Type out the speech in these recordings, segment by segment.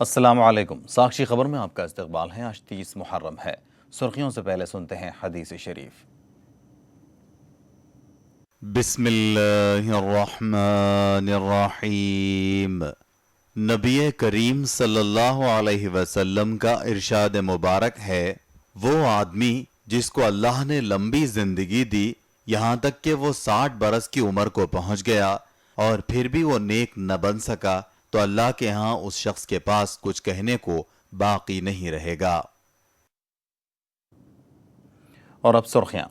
अस्सलामुअलैकुम। साक्षी खबर में आपका इस्तकबाल है। आज 30 मुहर्रम है। सुर्खियों से पहले सुनते हैं हदीस शरीफ। बिस्मिल्लाहिर्रहमानिर्रहीम। नबी करीम सल्लल्लाहु अलैहि वसल्लम का इरशाद मुबारक है, वो आदमी जिसको अल्लाह ने लंबी जिंदगी दी, यहाँ तक कि वो 60 बरस की उम्र को पहुंच गया और फिर भी वो नेक न बन सका, तो अल्लाह के यहाँ उस शख्स के पास कुछ कहने को बाकी नहीं रहेगा। और अब सुर्खियां।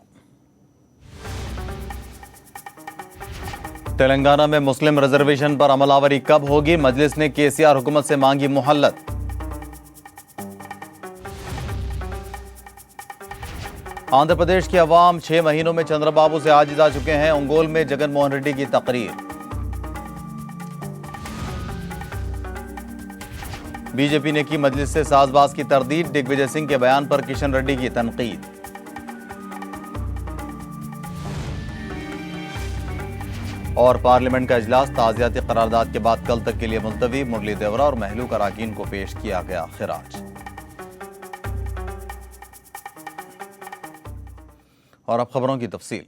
तेलंगाना में मुस्लिम रिजर्वेशन पर अमलावरी कब होगी? मजलिस ने केसीआर हुकूमत से मांगी मोहल्लत। आंध्र प्रदेश की अवाम 6 महीनों में चंद्रबाबू से आजिज आ चुके हैं। ओंगोल में जगन मोहन रेड्डी की तकरीर। बीजेपी ने की मजलिस से साजबाज की तरदीद। दिग्विजय सिंह के बयान पर किशन रेड्डी की तनकीद। और पार्लियामेंट का इजलास ताज़ियाती करारदाद के बाद कल तक के लिए मुलतवी। मुरली देवरा और महलूक अराकीन को पेश किया गया खिराज। और अब खबरों की तफसील।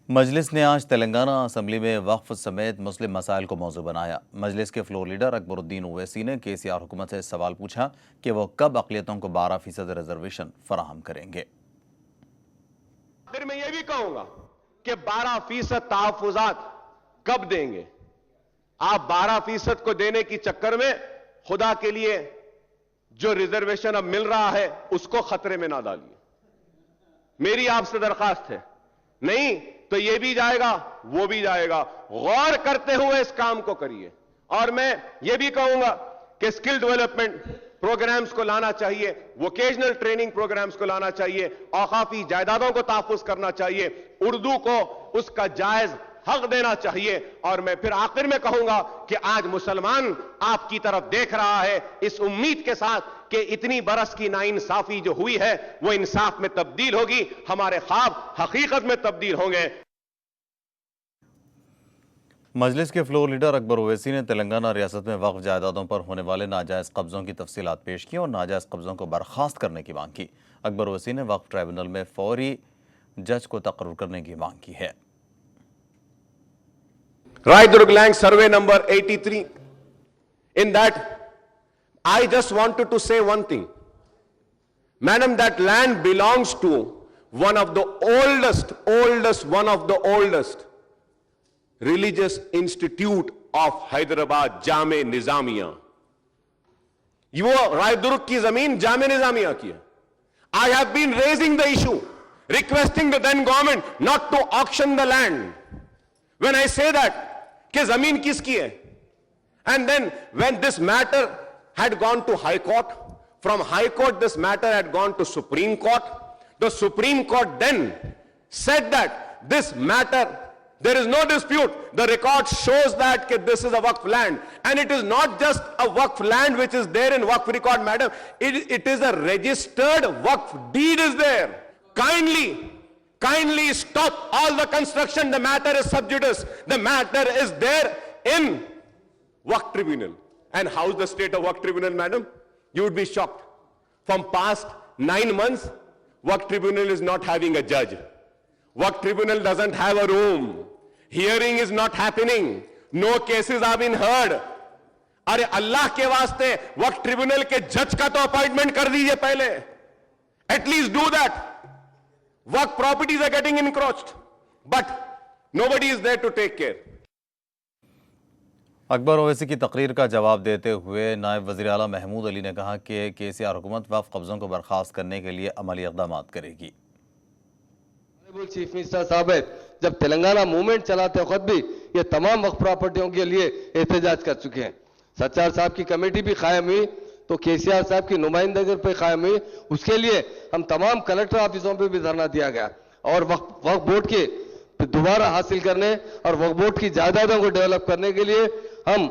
मजलिस ने आज तेलंगाना असम्बली में वक्फ समेत मुस्लिम मसाइल को मौजू बनाया। मजलिस के फ्लोर लीडर अकबरुद्दीन ओवैसी ने केसीआर हुकूमत से सवाल पूछा कि वो कब अक़लियतों को 12% रिजर्वेशन फराहम करेंगे। फिर मैं ये भी कहूंगा कि 12% तहफ़्फ़ुज़ात कब देंगे। आप 12% को देने की चक्कर में खुदा के लिए जो रिजर्वेशन अब मिल रहा है उसको खतरे में ना डालिए। मेरी आपसे दरखास्त है, नहीं तो ये भी जाएगा वो भी जाएगा। गौर करते हुए इस काम को करिए। और मैं ये भी कहूंगा कि स्किल डेवलपमेंट प्रोग्राम्स को लाना चाहिए, वोकेशनल ट्रेनिंग प्रोग्राम्स को लाना चाहिए, औकाफी जायदादों को तहफ़्फ़ुज़ करना चाहिए, उर्दू को उसका जायज हक देना चाहिए। और मैं फिर आखिर में कहूंगा कि आज मुसलमान आपकी तरफ देख रहा है इस उम्मीद के साथ कि इतनी बरस की नाइंसाफी जो हुई है वो इंसाफ में तब्दील होगी, हमारे ख्वाब हकीकत में तब्दील होंगे। मजलिस के फ्लोर लीडर अकबर ओवैसी ने तेलंगाना रियासत में वक्फ जायदादों पर होने वाले नाजायज कब्जों की तफसीलात पेश की और नाजायज कब्जों को बर्खास्त करने की मांग की। अकबर ओवैसी ने वक्फ ट्राइब्यूनल में फौरी जज को तकर्रुर करने की मांग की है। Raidurg land survey number 83. In that, I just wanted to say one thing. Madam, that land belongs to one of the oldest religious institute of Hyderabad, Jame Nizamiya. वो रायदुर्ग की जमीन जामे निजामिया की है। I have been raising the issue, requesting the then government not to auction the land. When I say that, कि जमीन किसकी है? And then when this matter had gone to High Court, from High Court this matter had gone to Supreme Court. The Supreme Court then said that this matter, there is no dispute. The record shows that this is a Waqf land, and it is not just a Waqf land which is there in Waqf record, madam. It is a registered Waqf deed is there. Kindly stop all the construction. The matter is sub judice. The matter is there in Waqf tribunal. And how's the state of Waqf tribunal, madam? You would be shocked. From past 9 months, Waqf tribunal is not having a judge. Waqf tribunal doesn't have a room. Hearing is not happening. No cases have been heard. अरे अल्लाह के वास्ते वक्फ tribunal के जज का तो appointment कर दीजिए पहले. At least do that. Work properties are getting encroached, but nobody is there to take care. Akbar Owaisi की तकरीर का जवाब देते हुए नायब वज़ीर आला महमूद अली ने कहा कि केसीआर हुकूमत वक्फ कब्ज़ों को बर्खास्त करने के लिए अमली इक़दामात करेगी। चीफ मिनिस्टर साहब जब तेलंगाना मूवमेंट चलाते वक्त भी ये तमाम वक्फ प्रॉपर्टियों के लिए एहतजाज कर चुके हैं। सच्चार साहब की कमेटी भी कायम हुई तो केसीआर साहब की नुमाइंदगी पे कायम हुई, उसके लिए हम तमाम कलेक्टर ऑफिसों पे भी धरना दिया गया और वक्फ बोर्ड के दोबारा हासिल करने और वक्फ बोर्ड की जायदादों को डेवलप करने के लिए हम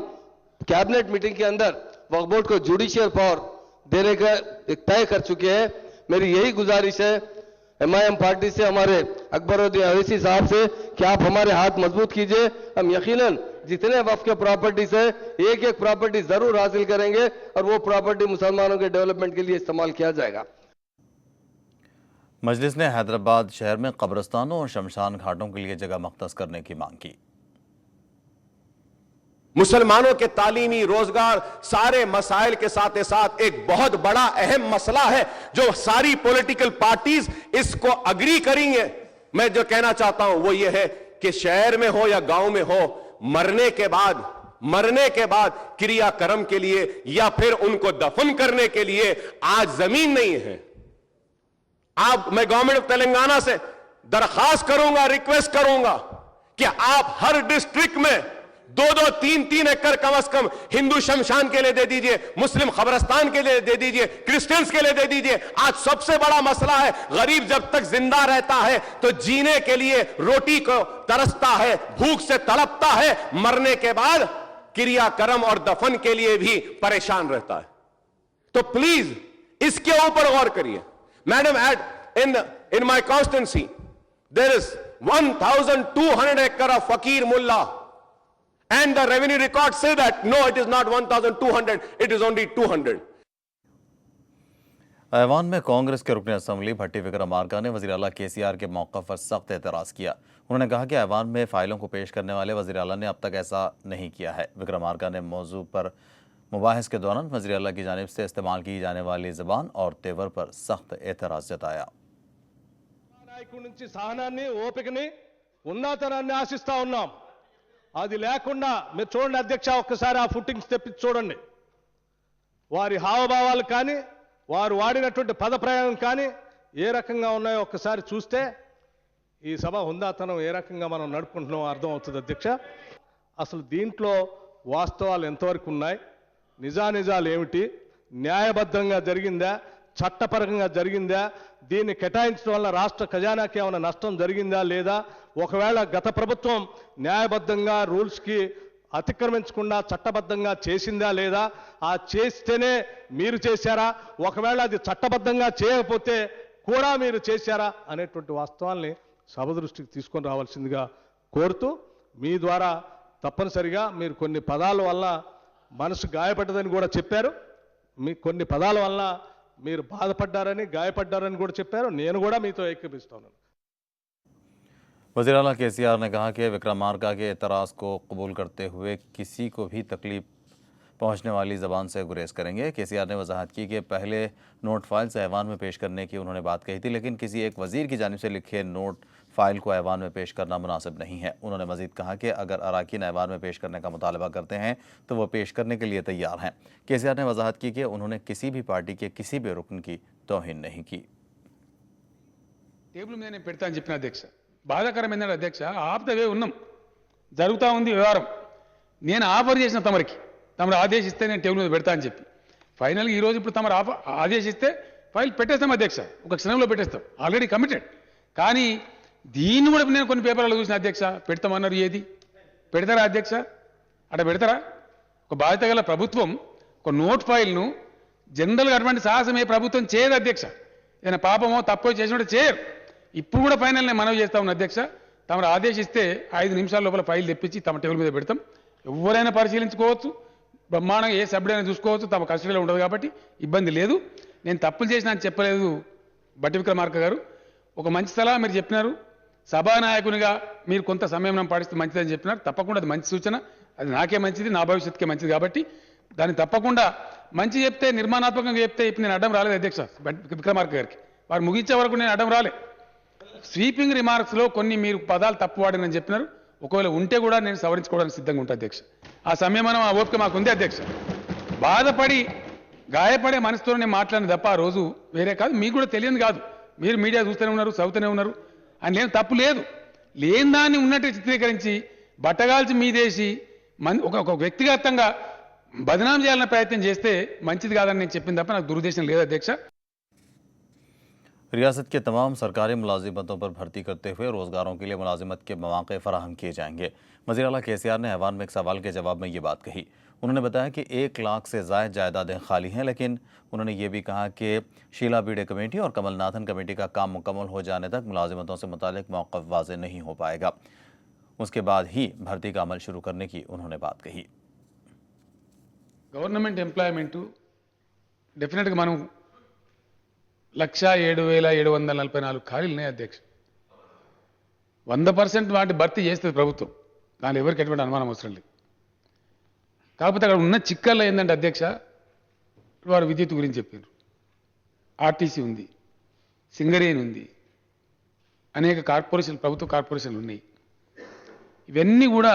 कैबिनेट मीटिंग के अंदर वक्फ बोर्ड को जुडिशियल पावर देने का एक तय कर चुके हैं। मेरी यही गुजारिश है एमआईएम पार्टी से, हमारे अकबरुद्दीन ओवैसी साहब से कि आप हमारे हाथ मजबूत कीजिए। हम यकीनन जितने वक्फ के प्रॉपर्टीज है एक एक प्रॉपर्टी जरूर हासिल करेंगे और वो प्रॉपर्टी मुसलमानों के डेवलपमेंट के लिए इस्तेमाल किया जाएगा। मजलिस ने हैदराबाद शहर में कब्रिस्तानों और शमशान घाटों के लिए जगह मख्तस करने की मांग की। मुसलमानों के तालीमी, रोजगार, सारे मसाइल के साथ साथ एक बहुत बड़ा अहम मसला है जो सारी पॉलिटिकल पार्टीज इसको अग्री करेंगे। मैं जो कहना चाहता हूं वो ये है कि शहर में हो या गांव में हो, मरने के बाद क्रियाक्रम के लिए या फिर उनको दफन करने के लिए आज जमीन नहीं है। मैं गवर्नमेंट ऑफ तेलंगाना से दरखास्त करूंगा, रिक्वेस्ट करूंगा कि आप हर डिस्ट्रिक्ट में 2-2, 3-3 एकड़ कम से कम हिंदू शमशान के लिए दे दीजिए, मुस्लिम कब्रिस्तान के लिए दे दीजिए, क्रिश्चियंस के लिए दे दीजिए। आज सबसे बड़ा मसला है, गरीब जब तक जिंदा रहता है तो जीने के लिए रोटी को तरसता है, भूख से तड़पता है, मरने के बाद क्रियाक्रम और दफन के लिए भी परेशान रहता है। तो प्लीज इसके ऊपर गौर करिए। Madam, in my constituency there is 1,200 acre of Fakir Mullah and the revenue records say that no, it is not 1,200, it is only 200. ऐवान में कांग्रेस के रुकन असम्बली भट्टी विक्रमार्का ने वज़ीर आला केसीआर के मौक़िफ़ पर सख्त एतराज़ किया। उन्होंने कहा कि ऐवान में फ़ाइलों को पेश करने वाले वज़ीर आला ने अब तक ऐसा नहीं किया है। विक्रमार्का ने मौजू पर मुबाहिस के दौरान वज़ीर आला की जानिब से इस्तेमाल की जाने वाली ज़बान और तेवर पर सख्त एतराज़ जताया। నాయకుడి నుంచి సహనాన్ని, ఓపికని, ఉన్నతనాన్ని ఆశిస్తా ఉన్నాం। అది లేకుండా మీరు చూడండి అధ్యక్ష, ఒక్కసారి ఆ ఫుటింగ్స్ తెప్పించి చూడండి। వారి హావభావాలు కానీ, వారు వాడినటువంటి పదప్రయోగం కానీ ఏ రకంగా ఉన్నాయో ఒక్కసారి చూస్తే ఈ సభ హుందాతనం ఏ రకంగా మనం నడుపుకుంటున్నామో అర్థం అవుతుంది అధ్యక్ష। అసలు దీంట్లో వాస్తవాలు ఎంతవరకు ఉన్నాయి, నిజానిజాలు ఏమిటి, న్యాయబద్ధంగా జరిగిందా, చట్టపరంగా జరిగిందా, దీన్ని కేటాయించడం వల్ల రాష్ట్ర ఖజానాకి ఏమైనా నష్టం జరిగిందా లేదా, ఒకవేళ గత ప్రభుత్వం న్యాయబద్ధంగా రూల్స్కి అతిక్రమించకుండా చట్టబద్ధంగా చేసిందా లేదా, ఆ చేస్తేనే మీరు చేశారా, ఒకవేళ అది చట్టబద్ధంగా చేయకపోతే కూడా మీరు చేశారా అనేటువంటి వాస్తవాల్ని సభ దృష్టికి తీసుకొని రావాల్సిందిగా కోరుతూ, మీ ద్వారా తప్పనిసరిగా మీరు కొన్ని పదాల వల్ల మనసు గాయపడ్డదని కూడా చెప్పారు, మీ కొన్ని పదాల వల్ల మీరు బాధపడ్డారని, గాయపడ్డారని కూడా చెప్పారు। నేను కూడా మీతో ఏకీభవిస్తున్నాను। वज़ीर आला केसीआर ने कहा कि विक्रमार्का के एतराज़ को कबूल करते हुए किसी को भी तकलीफ पहुंचने वाली ज़बान से गुरेज करेंगे। केसीआर ने वजाहत की कि पहले नोट फाइल्स ऐवान में पेश करने की उन्होंने बात कही थी, लेकिन किसी एक वज़ीर की जानिब से लिखे नोट फाइल को ऐवान में पेश करना मुनासिब नहीं है। उन्होंने मज़ीद कहा कि अगर अराकीन ऐवान में पेश करने का मुतालबा करते हैं तो वह पेश करने के लिए तैयार हैं। केसीआर ने वजाहत की कि उन्होंने किसी भी पार्टी के किसी भी रुकन की तौहीन नहीं की। టేబుల్ మీద నేను పెడతా అని చెప్పిన అధ్యక్ష, బాధాకరం ఏంటంటే అధ్యక్ష, ఆపుతవే ఉన్నాం, జరుగుతూ ఉంది వ్యవహారం, నేను ఆఫర్ చేసిన తమరు ఆదేశిస్తే నేను టేబుల్ మీద పెడతా అని చెప్పి, ఫైనల్గా ఈరోజు ఇప్పుడు తమరు ఆదేశిస్తే ఫైల్ పెట్టేస్తాం అధ్యక్ష, ఒక క్షణంలో పెట్టేస్తాం, ఆల్రెడీ కమిటెడ్। కానీ దీన్ని కూడా నేను కొన్ని పేపర్లలో చూసిన అధ్యక్ష, పెడతామన్నారు, ఏది పెడతారా అధ్యక్ష, అట్లా పెడతారా? ఒక బాధ్యత గల ప్రభుత్వం ఒక నోట్ ఫైల్ను జనరల్గా అటువంటి సాహసం ఏ ప్రభుత్వం చేయదు అధ్యక్ష, ఏదైనా పాపమో తప్పో చేసినట్టు చేయరు। ఇప్పుడు కూడా ఫైనల్ నేను మనవి చేస్తా ఉన్నా అధ్యక్ష, తమరు ఆదేశిస్తే 5 నిమిషాల లోపల ఫైల్ తెప్పించి తమ టేబుల్ మీద పెడతాం, ఎవరైనా పరిశీలించుకోవచ్చు, బ్రహ్మాండంగా ఏ సభ్యుడైనా చూసుకోవచ్చు, తమ కస్టడీలో ఉండదు కాబట్టి ఇబ్బంది లేదు। నేను తప్పులు చేసినా అని చెప్పలేదు భట్టి విక్రమార్క గారు, ఒక మంచి సలహా మీరు చెప్పినారు, సభానాయకునిగా మీరు కొంత సంయమనం పాటిస్తే మంచిదని చెప్పినారు, తప్పకుండా అది మంచి సూచన, అది నాకే మంచిది, నా భవిష్యత్తుకే మంచిది కాబట్టి దాన్ని తప్పకుండా మంచి చెప్తే, నిర్మాణాత్మకంగా చెప్తే ఇప్పుడు నేను అడ్డం రాలేదు అధ్యక్ష విక్రమార్క గారికి, వారు ముగించే వరకు నేను అడ్డం రాలే। స్వీపింగ్ రిమార్క్స్లో కొన్ని మీరు పదాలు తప్పు వాడినని చెప్పినారు, ఒకవేళ ఉంటే కూడా నేను సవరించుకోవడానికి సిద్ధంగా ఉంటాను అధ్యక్ష, ఆ సంయమనం ఆ ఓపిక మాకు ఉంది అధ్యక్ష। బాధపడి గాయపడే మనసుతో నేను మాట్లాడిన తప్ప ఆ రోజు వేరే కాదు, మీకు కూడా తెలియదు కాదు, మీరు మీడియా చూస్తూనే ఉన్నారు, చదువుతూనే ఉన్నారు, అని ఏం తప్పు లేదు, లేని దాన్ని ఉన్నట్టు చిత్రీకరించి బట్టగాల్చి మీదేసి ఒక వ్యక్తిగతంగా బదనాం చేయాలన్న ప్రయత్నం చేస్తే మంచిది కాదని నేను చెప్పింది తప్ప నాకు దురుద్దేశం లేదు అధ్యక్ష। रियासत के तमाम सरकारी मुलाजिमतों पर भर्ती करते हुए रोज़गारों के लिए मुलाजिमत के मौक़े फराहम किए जाएंगे। वज़ीर आला केसीआर ने ऐवान में एक सवाल के जवाब में ये बात कही। उन्होंने बताया कि 1 लाख से ज़ायद जायदादें खाली हैं, लेकिन उन्होंने ये भी कहा कि शीला बीडे कमेटी और कमलनाथन कमेटी का काम मुकम्मल हो जाने तक मुलाजिमतों से मुतालिक मौक़िफ़ वाज़ेह नहीं हो पाएगा। उसके बाद ही भर्ती का अमल शुरू करने की उन्होंने बात कही। गवर्नमेंट ఎంప్లాయ్మెంట్ డెఫినెట్గా మనం 107,744 ఖాళీలు ఉన్నాయి అధ్యక్ష. 100% వాటి భర్తీ చేస్తుంది ప్రభుత్వం, దాని ఎవరికి ఎటువంటి అనుమానం అవసరం లేదు. కాకపోతే అక్కడ ఉన్న చిక్కల్లో ఏంటంటే అధ్యక్ష, వారు విద్యుత్ గురించి చెప్పారు, ఆర్టీసీ ఉంది, సింగరేణి ఉంది, అనేక కార్పొరేషన్లు, ప్రభుత్వ కార్పొరేషన్లు ఉన్నాయి. ఇవన్నీ కూడా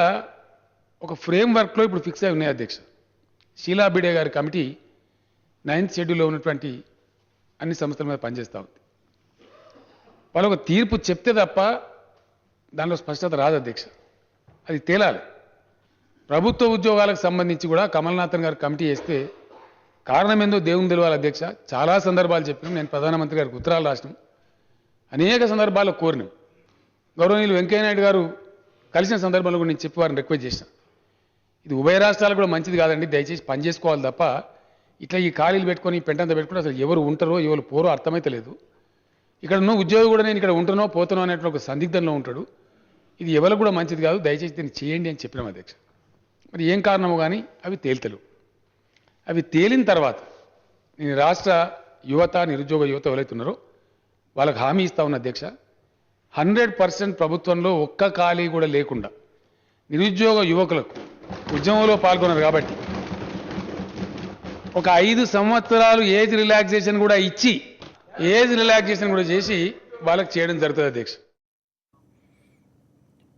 ఒక ఫ్రేమ్వర్క్లో ఇప్పుడు ఫిక్స్ అయి ఉన్నాయి అధ్యక్ష. షీలా బిడే గారి కమిటీ 9th షెడ్యూల్లో ఉన్నటువంటి అన్ని సంస్థల మీద పనిచేస్తూ ఉంది. వాళ్ళు ఒక తీర్పు చెప్తే తప్ప దానిలో స్పష్టత రాదు అధ్యక్ష, అది తేలాలి. ప్రభుత్వ ఉద్యోగాలకు సంబంధించి కూడా కమల్నాథన్ గారు కమిటీ వేస్తే కారణం ఏందో దేవుని తెలియాలి అధ్యక్ష. చాలా సందర్భాలు చెప్పినాం, నేను ప్రధానమంత్రి గారికి ఉత్తరాలు రాసినాం, అనేక సందర్భాల్లో కోరినాం. గౌరవనీయులు వెంకయ్యనాయుడు గారు కలిసిన సందర్భంలో కూడా నేను చెప్పి వారిని రిక్వెస్ట్ చేసిన, ఇది ఉభయ రాష్ట్రాలకు కూడా మంచిది కాదండి, దయచేసి పని చేసుకోవాలి తప్ప ఇట్లా ఈ ఖాళీలు పెట్టుకొని పెంటంతా పెట్టుకుని అసలు ఎవరు ఉంటారో ఎవరు పోరో అర్థమైతే లేదు. ఇక్కడ ఉన్న ఉద్యోగి కూడా నేను ఇక్కడ ఉంటునో పోతానో అనేటువంటి ఒక సందిగ్ధంలో ఉంటాడు, ఇది ఎవరికి కూడా మంచిది కాదు, దయచేసి దీన్ని చేయండి అని చెప్పినాం అధ్యక్ష. మరి ఏం కారణమో కానీ అవి తేల్తలేవు. అవి తేలిన తర్వాత నేను రాష్ట్ర యువత, నిరుద్యోగ యువత ఎవరైతే ఉన్నారో వాళ్ళకి హామీ ఇస్తా ఉన్న అధ్యక్ష, 100% ప్రభుత్వంలో ఒక్క ఖాళీ కూడా లేకుండా నిరుద్యోగ యువకులకు ఉద్యమంలో పాల్గొన్నారు కాబట్టి ఒక 5 సంవత్సరాలు ఏజ్ రిలాక్సేషన్ కూడా ఇచ్చి వాళ్ళకి చేయడం జరుగుతుంది అధ్యక్ష.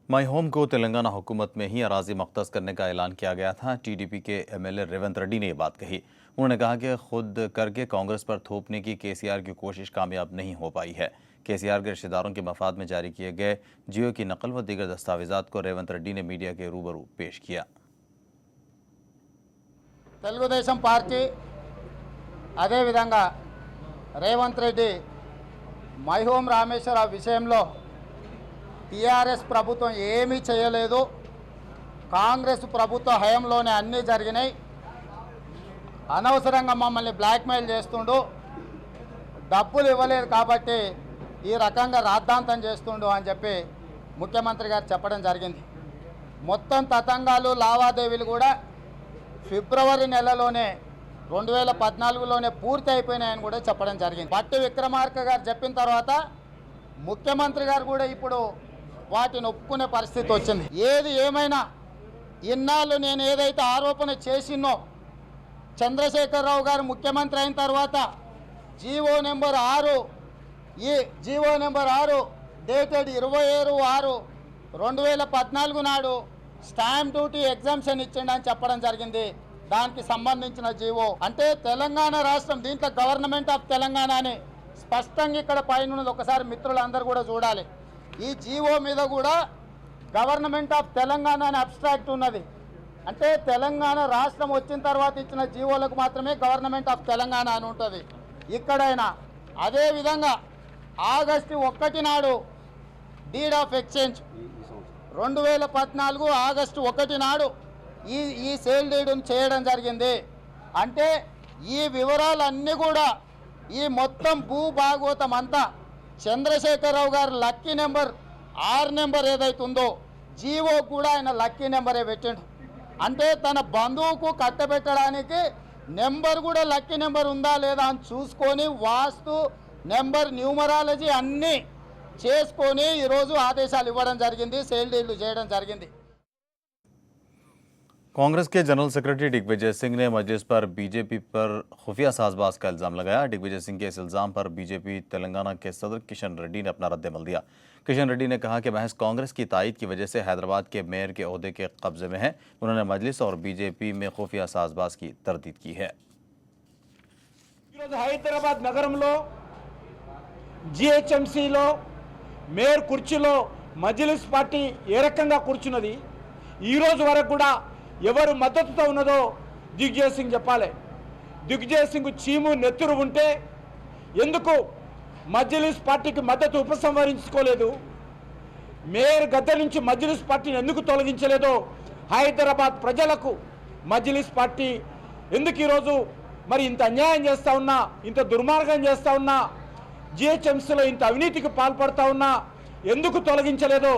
माई होम को तेलंगाना हुकूमत में ही अराजी मख्तस करने का ऐलान किया गया था। टीडीपी के एमएलए रेवंत रेड्डी ने यह बात कही। उन्होंने कहा कि खुद करके कांग्रेस पर थोपने की केसीआर की कोशिश कामयाब नहीं हो पाई है। केसीआर के रिश्तेदारों के मफाद में जारी किए गए जियो की नकल व दीगर दस्तावेजात को रेवंत रेड्डी ने मीडिया के रूबरू पेश किया। తెలుగుదేశం పార్టీ అదేవిధంగా రేవంత్ రెడ్డి మైహోం రామేశ్వరరావు విషయంలో టీఆర్ఎస్ ప్రభుత్వం ఏమీ చేయలేదు, కాంగ్రెస్ ప్రభుత్వ హయాంలోనే అన్నీ జరిగినాయి, అనవసరంగా మమ్మల్ని బ్లాక్మెయిల్ చేస్తుండు, డబ్బులు ఇవ్వలేదు కాబట్టి ఈ రకంగా రాద్ధాంతం చేస్తుండు అని చెప్పి ముఖ్యమంత్రి గారు చెప్పడం జరిగింది. మొత్తం తతంగాలు లావాదేవీలు కూడా ఫిబ్రవరి నెలలోనే 2014లోనే పూర్తి అయిపోయినాయని కూడా చెప్పడం జరిగింది. భట్టి విక్రమార్క గారు చెప్పిన తర్వాత ముఖ్యమంత్రి గారు కూడా ఇప్పుడు వాటిని ఒప్పుకునే పరిస్థితి వచ్చింది. ఏది ఏమైనా ఇన్నాళ్ళు నేను ఏదైతే ఆరోపణ చేసినో చంద్రశేఖరరావు గారు ముఖ్యమంత్రి అయిన తర్వాత జీవో నెంబర్ 6 డేటెడ్ 27/6/2014 నాడు స్టాంప్ డ్యూటీ ఎగ్జామ్షన్ ఇచ్చిండని చెప్పడం జరిగింది. దానికి సంబంధించిన జీవో అంటే తెలంగాణ రాష్ట్రం, దీంట్లో గవర్నమెంట్ ఆఫ్ తెలంగాణ అని స్పష్టంగా ఇక్కడ పైన ఒకసారి మిత్రులందరూ కూడా చూడాలి. ఈ జీవో మీద కూడా గవర్నమెంట్ ఆఫ్ తెలంగాణ అని అబ్స్ట్రాక్ట్ ఉన్నది. అంటే తెలంగాణ రాష్ట్రం వచ్చిన తర్వాత ఇచ్చిన జీవోలకు మాత్రమే గవర్నమెంట్ ఆఫ్ తెలంగాణ అని ఉంటుంది ఇక్కడైనా. అదేవిధంగా ఆగస్టు 1 నాడు డీడ్ ఆఫ్ ఎక్స్చేంజ్ 2014 ఆగస్టు 1 నాడు ఈ సేల్ డీడ్ను చేయడం జరిగింది. అంటే ఈ వివరాలన్నీ కూడా ఈ మొత్తం భూభాగవతం అంతా చంద్రశేఖరరావు గారు లక్కీ నెంబర్ 6 నెంబర్ ఏదైతే ఉందో జీవో కూడా ఆయన లక్కీ నెంబరే పెట్టిండు. అంటే తన బంధువుకు కట్టబెట్టడానికి నెంబర్ కూడా లక్కీ నెంబర్ ఉందా లేదా అని చూసుకొని వాస్తు నెంబర్ న్యూమరాలజీ అన్నీ చేసుకొని ఈరోజు ఆదేశాలు ఇవ్వడం జరిగింది, సేల్ డీడ్లు చేయడం జరిగింది. कांग्रेस के जनरल सेक्रेटरी दिग्विजय सिंह ने मजलिस पर बीजेपी पर खुफिया साजबाज का इल्जाम लगाया। दिग्विजय सिंह के इस इल्जाम पर बीजेपी तेलंगाना के सदर किशन रेड्डी ने अपना रद्द-ए-अमल दिया। किशन रेड्डी ने कहा कि महज कांग्रेस की तायद की वजह से हैदराबाद के मेयर के ओहदे के कब्जे में है। उन्होंने मजलिस और बीजेपी में खुफिया साजबाज की तरदीद की है। హైదరాబాద్ నగరంలో జిహెచ్ఎంసీలో మేయర్ కుర్చీలో మజ్లిస్ పార్టీ ఏ రకంగా కూర్చున్నది, ఈ రోజు వరకు కూడా ఎవరు మద్దతుతో ఉన్నదో దిగ్విజయ్ సింగ్ చెప్పాలి. దిగ్విజయ్ సింగ్ చీము నెత్తురు ఉంటే ఎందుకు మజ్లిస్ పార్టీకి మద్దతు ఉపసంహరించుకోలేదు, మేయర్ గద్దె నుంచి మజ్లిస్ పార్టీని ఎందుకు తొలగించలేదో హైదరాబాద్ ప్రజలకు మజ్లిస్ పార్టీ ఎందుకు ఈరోజు మరి ఇంత అన్యాయం చేస్తూ ఉన్నా, ఇంత దుర్మార్గం చేస్తూ ఉన్నా, జిహెచ్ఎంసీలో ఇంత అవినీతికి పాల్పడతా ఉన్నా ఎందుకు తొలగించలేదో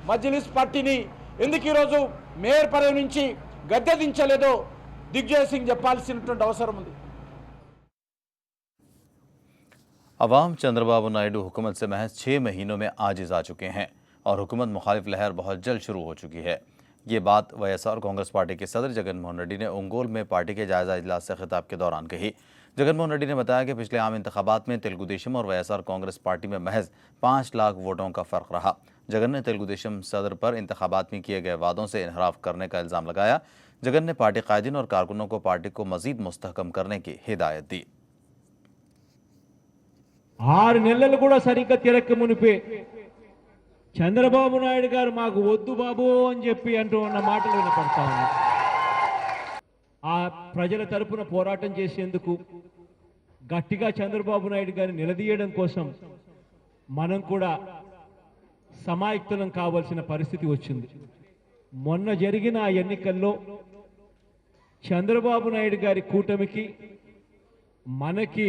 మజ్లిస్ పార్టీని ఎందుకు ఈరోజు మేయర్ పదవి నుంచి గద్దె దించలేదో దిగ్విజయ్ సింగ్ చెప్పాల్సినటువంటి అవసరం ఉంది. अवाम चंद्रबाबू नायडू हुकूमत से महज 6 महीनों में आजिज आ चुके हैं और हुकूमत मुखालिफ लहर बहुत जल्द शुरू हो चुकी है। ये बात वाईएसआर कांग्रेस पार्टी के सदर जगनमोहन रेड्डी ने ओंगोल में पार्टी के जायजा इजलास से खिताब के दौरान कही। जगनमोहन रेड्डी ने बताया कि पिछले आम इंतखाबात में तेलुगु देशम और वाईएसआर कांग्रेस पार्टी में महज 5 लाख वोटों का फ़र्क रहा। जगन ने तेलुगु देशम सदर पर इंतखाबात में किए गए वादों से इनहराफ करने का इल्ज़ाम लगाया। जगन ने पार्टी कायदीन और कारकुनों को पार्टी को मज़ीद मुस्तहकम करने की हिदायत दी। 6 నెలలు కూడా సరిగ్గా తిరక్క మునిపే చంద్రబాబు నాయుడు గారు మాకు వద్దు బాబు అని చెప్పి అంటూ ఉన్న మాటలు వినపడతా ఉన్నాయి. ఆ ప్రజల తరపున పోరాటం చేసేందుకు గట్టిగా చంద్రబాబు నాయుడు గారిని నిలదీయడం కోసం మనం కూడా సమాయత్తులం కావాల్సిన పరిస్థితి వచ్చింది. మొన్న జరిగిన ఆ ఎన్నికల్లో చంద్రబాబు నాయుడు గారి కూటమికి మనకి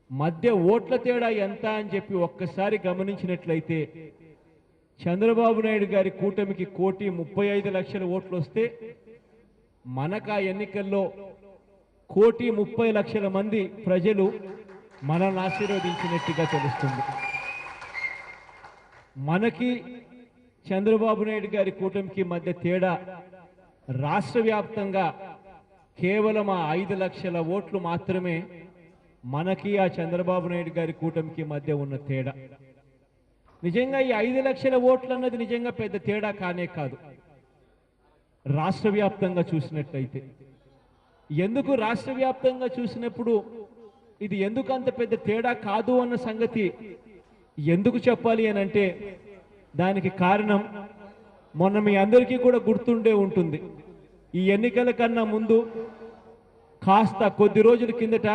మధ్య ఓట్ల తేడా ఎంత అని చెప్పి ఒక్కసారి గమనించినట్లయితే చంద్రబాబు నాయుడు గారి కూటమికి 1,35,00,000 ఓట్లు వస్తే మనకు ఆ ఎన్నికల్లో 1,30,00,000 మంది ప్రజలు మనల్ని ఆశీర్వదించినట్టుగా తెలుస్తుంది. మనకి చంద్రబాబు నాయుడు గారి కూటమికి మధ్య తేడా రాష్ట్ర వ్యాప్తంగా కేవలం 5 లక్షల ఓట్లు మాత్రమే మనకి ఆ చంద్రబాబు నాయుడు గారి కూటమికి మధ్య ఉన్న తేడా. నిజంగా ఈ 5 లక్షల ఓట్లు అన్నది నిజంగా పెద్ద తేడా కానే కాదు రాష్ట్ర వ్యాప్తంగా చూసినట్లయితే. ఎందుకు రాష్ట్ర వ్యాప్తంగా చూసినప్పుడు ఇది ఎందుకు అంత పెద్ద తేడా కాదు అన్న సంగతి ఎందుకు చెప్పాలి అని అంటే దానికి కారణం మొన్న మీ అందరికీ కూడా గుర్తుండే ఉంటుంది. ఈ ఎన్నికల కన్నా ముందు కాస్త కొద్ది రోజుల కిందట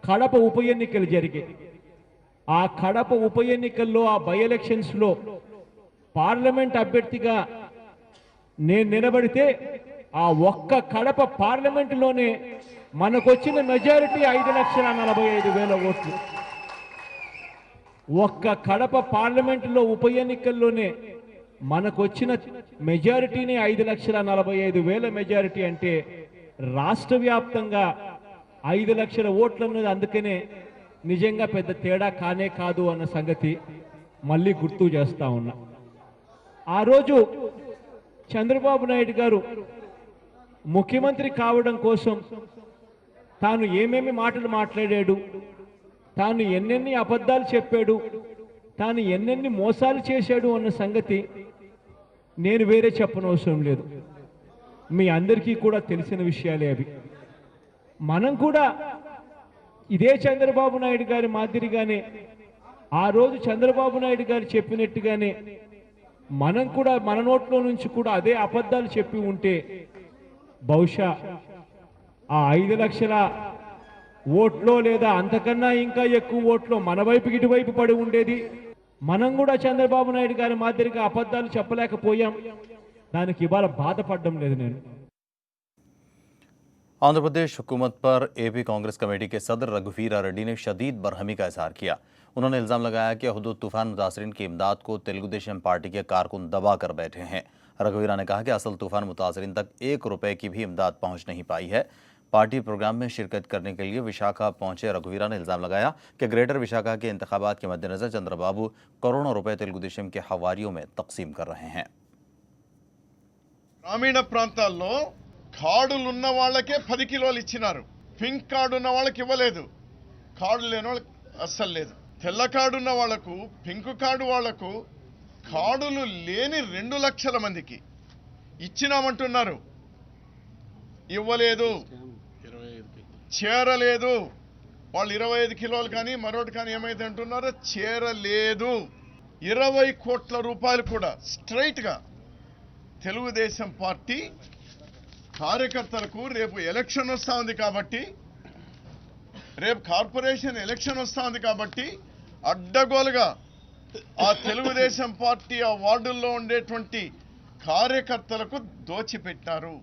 కడప ఉప ఎన్నికలు జరిగాయి. ఆ కడప ఉప ఎన్నికల్లో ఆ బై ఎలక్షన్స్లో పార్లమెంట్ అభ్యర్థిగా నేను నిలబడితే ఆ ఒక్క కడప పార్లమెంటులోనే మనకొచ్చిన మెజారిటీ 5,45,000 ఓట్లు. ఒక్క కడప పార్లమెంటులో ఉప ఎన్నికల్లోనే మనకొచ్చిన మెజారిటీని 5,45,000 మెజారిటీ అంటే రాష్ట్ర వ్యాప్తంగా 5 లక్షల ఓట్లు అన్నది అందుకనే నిజంగా పెద్ద తేడా కానే కాదు అన్న సంగతి మళ్ళీ గుర్తు చేస్తా ఉన్నా. ఆ రోజు చంద్రబాబు నాయుడు గారు ముఖ్యమంత్రి కావడం కోసం తాను ఏమేమి మాటలు మాట్లాడాడు, తాను ఎన్నెన్ని అబద్ధాలు చెప్పాడు, తాను ఎన్నెన్ని మోసాలు చేశాడు అన్న సంగతి నేను వేరే చెప్పనవసరం లేదు. మీ అందరికీ కూడా తెలిసిన విషయాలే అవి. మనం కూడా ఇదే చంద్రబాబు నాయుడు గారి మాదిరిగానే ఆ రోజు చంద్రబాబు నాయుడు గారు చెప్పినట్టుగానే మనం కూడా మన నోట్లో నుంచి కూడా అదే అబద్ధాలు చెప్పి ఉంటే బహుశా ఆ 5 లక్షల ఓట్లో లేదా అంతకన్నా ఇంకా ఎక్కువ ఓట్లో మన వైపు ఇటువైపు పడి ఉండేది. మనం కూడా చంద్రబాబు నాయుడు గారి మాదిరిగా అబద్ధాలు చెప్పలేకపోయాం. దానికి ఇవాళ బాధపడడం లేదు నేను. आंध्र प्रदेश हुकूमत पर एपी कांग्रेस कमेटी के सदर रघुवीरा रेड्डी ने शदीद बरहमी का इजहार किया। उन्होंने इल्ज़ाम लगाया कि हुदूद तूफान मुतासरीन की इमदाद को तेलुगु देशम पार्टी के कारकुन दबा कर बैठे हैं। रघुवीरा ने कहा कि असल तूफान मुतासरीन तक 1 रुपए की भी इमदाद पहुँच नहीं पाई है। पार्टी प्रोग्राम में शिरकत करने के लिए विशाखा पहुंचे रघुवीरा ने इल्ज़ाम लगाया कि ग्रेटर विशाखा के इंतखाबात के मद्देनजर चंद्रबाबू करोड़ों रुपए तेलुगु देशम के हवारियों में तकसीम कर रहे हैं। గ్రామీణ ప్రాంతాల్లో కార్డులు ఉన్న వాళ్ళకే 10 కిలోలు ఇచ్చినారు. పింక్ కార్డు ఉన్న వాళ్ళకి ఇవ్వలేదు. కార్డు లేని వాళ్ళకి అస్సలు లేదు. తెల్ల కార్డు ఉన్న వాళ్లకు, పింక్ కార్డు వాళ్లకు, కార్డులు లేని 2 లక్షల మందికి ఇచ్చినామంటున్నారు. ఇవ్వలేదు, చేరలేదు. వాళ్ళు 25 కిలోలు కానీ మరొకటి కానీ ఏమైతే అంటున్నారో చేరలేదు. 20 కోట్ల రూపాయలు కూడా స్ట్రైట్గా తెలుగుదేశం పార్టీ కార్యకర్తలకు రేపు ఎలక్షన్ వస్తూ ఉంది కాబట్టి, రేపు కార్పొరేషన్ ఎలక్షన్ వస్తూ ఉంది కాబట్టి అడ్డగోలుగా ఆ తెలుగుదేశం పార్టీ ఆ వార్డుల్లో ఉండేటువంటి కార్యకర్తలకు దోచిపెట్టారు.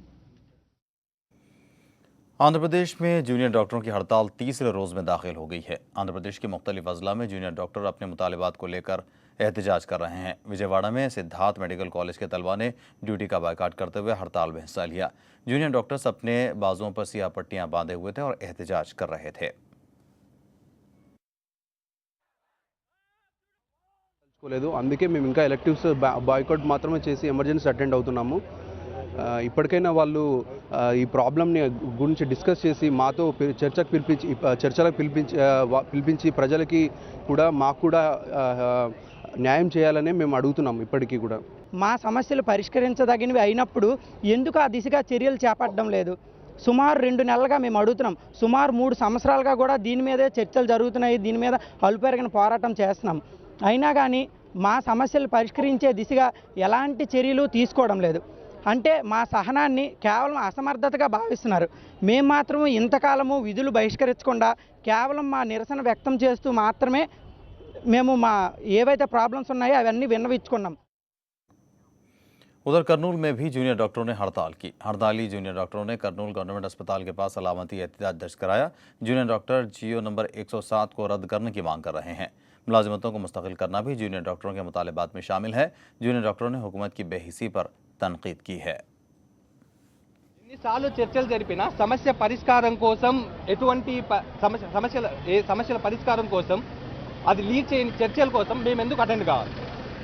आंध्र प्रदेश में जूनियर डॉक्टरों की हड़ताल तीसरे रोज में दाखिल हो गई है। आंध्र प्रदेश के मुख्तलिफ अजला में जूनियर डॉक्टर अपने मुतालिबात को लेकर एहतजाज कर रहे हैं। विजयवाड़ा में सिद्धार्थ मेडिकल कॉलेज के तलबा ने ड्यूटी का बायकाट करते हुए हड़ताल में हिस्सा लिया। जूनियर डॉक्टर्स अपने बाजुओं पर सियाह पट्टियां बांधे हुए थे और एहतजाज कर रहे थे। అందుకే మేము ఇంకా ఎలెక్టివ్స్ బాయ్కాట్ మాత్రమే చేసి ఎమర్జెన్సీ అటెండ్ అవుతున్నాము। ఇప్పటికైనా వాళ్ళు ఈ ప్రాబ్లంని గురించి డిస్కస్ చేసి మాతో చర్చలకు పిలిపించి ప్రజలకి కూడా మాకు కూడా న్యాయం చేయాలని మేము అడుగుతున్నాము। ఇప్పటికీ కూడా మా సమస్యలు పరిష్కరించదగినవి అయినప్పుడు ఎందుకు ఆ దిశగా చర్యలు చేపట్టడం లేదు? సుమారు 2 నెలలుగా మేము అడుగుతున్నాం। సుమారు 3 సంవత్సరాలుగా కూడా దీని మీదే చర్చలు జరుగుతున్నాయి, దీని మీద అలుపెరగని పోరాటం చేస్తున్నాం। అయినా కానీ మా సమస్యలు పరిష్కరించే దిశగా ఎలాంటి చర్యలు తీసుకోవడం లేదు। అంటే మా సహనాన్ని కేవలం అసమర్థతగా భావిస్తున్నారు। మేము మాత్రం ఇంతకాలము విధులు బహిష్కరించకుండా కేవలం మా నిరసన వ్యక్తం చేస్తూ మాత్రమే మేము మా ఏవైతే ప్రాబ్లమ్స్ ఉన్నాయో అవన్నీ విన్నవించుకున్నాం। उधर करनूल में भी जूनियर डॉक्टरों ने हड़ताल की। हड़ताली जूनियर डॉक्टरों ने करनूल गवर्नमेंट अस्पताल के पास सलामती एहतजाज दर्ज कराया। जूनियर डॉक्टर जीओ नंबर 107 को रद्द करने की मांग कर रहे हैं। मुलाजिमतों को मुस्तकिल करना भी जूनियर डॉक्टरों के मुतालिबात में शामिल है। जूनियर डॉक्टरों ने हुकूमत की बेहिसी पर तनकीद की है। ఎన్నిసార్లు చర్చలు జరిపినా సమస్య పరిష్కారం కోసం ఎటువంటి సమస్యల పరిష్కారం కోసం అది లీడ్ చేయని చర్చల కోసం మేము ఎందుకు అటెండ్ కావాలి?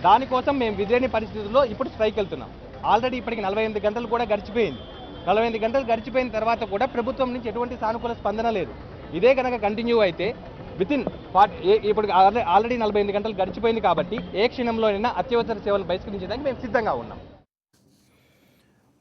దానికోసం మేము విజయని పరిస్థితుల్లో ఇప్పుడు స్ట్రైక్ వెళ్తున్నాం। ఆల్రెడీ ఇప్పటికి 48 గంటలు కూడా గడిచిపోయింది। 48 గంటలు గడిచిపోయిన తర్వాత కూడా ప్రభుత్వం నుంచి ఎటువంటి సానుకూల స్పందన లేదు। ఇదే కనుక కంటిన్యూ అయితే ఇప్పుడు ఆల్రెడీ 48 గంటలు గడిచిపోయింది కాబట్టి ఏ క్షణంలోనైనా అత్యవసర సేవలు బహిష్కరించడానికి మేము సిద్ధంగా ఉన్నాం।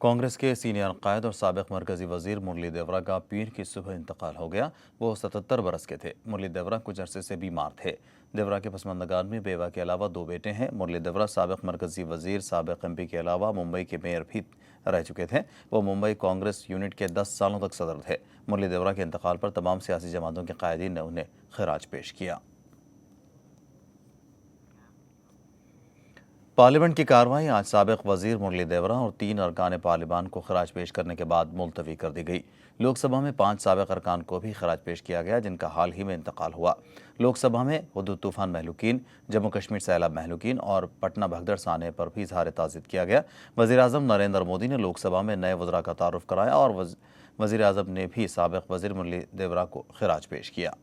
कांग्रेस के सीनियर कायद और साबिक मरकजी वजीर मुरली देवरा का पीर की सुबह इंतकाल हो गया। वो 77 बरस के थे। मुरली देवरा कुछ अरसे से बीमार थे। देवरा के पसमानदगान में बेवा के अलावा 2 बेटे हैं। मुरली देवरा साबिक मरकजी वजीर, साबिक MP के अलावा मुंबई के मेयर भी रह चुके थे। वो मुंबई कांग्रेस यूनिट के 10 सालों तक सदर थे। मुरली देवरा के इंतकाल पर तमाम सियासी जमातों के कायदीन ने उन्हें खिराज पेश किया। पार्लियामेंट की कार्रवाई आज साबिक वजीर मुरली देवरा और 3 अरकान पार्लिमान को खराज पेश करने के बाद मुलतवी कर दी गई। लोकसभा में 5 साबिक अरकान को भी खराज पेश किया गया, जिनका हाल ही में इंतकाल हुआ। लोकसभा में हुदूद तूफान महलूकीन, जम्मू कश्मीर सैलाब महलूकीन और पटना भगदड़ साने पर भी इजहार ताज़ियत किया गया। वज़ीर आज़म नरेंद्र मोदी ने लोकसभा में नए वज़रा का तारुफ कराया और वज़ीर आज़म ने भी साबिक वजीर मुरली देवरा को खराज पेश किया।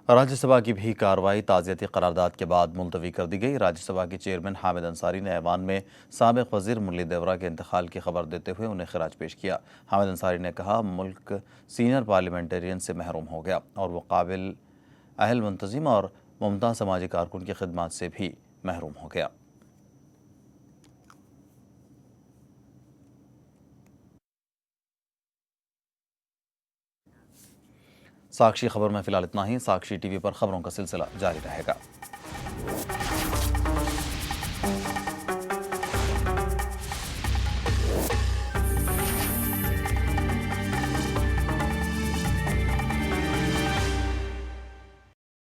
राज्यसभा की भी कार्रवाई ताज़ियती करारदाद के बाद मुलतवी कर दी गई। राज्यसभा के चेयरमैन हामिद अंसारी ने ऐवान में साबिक वजीर मुरली देवरा के इंतकाल की खबर देते हुए उन्हें खराज पेश किया। हामिद अंसारी ने कहा, मुल्क सीनियर पार्लियामेंटेरियन से महरूम हो गया और वो काबिल अहल मुंतजिम और मुमताज़ समाजी कारकुन की खिदमत से भी महरूम हो गया। साक्षी खबर में फिलहाल इतना ही। साक्षी टीवी पर खबरों का सिलसिला जारी रहेगा।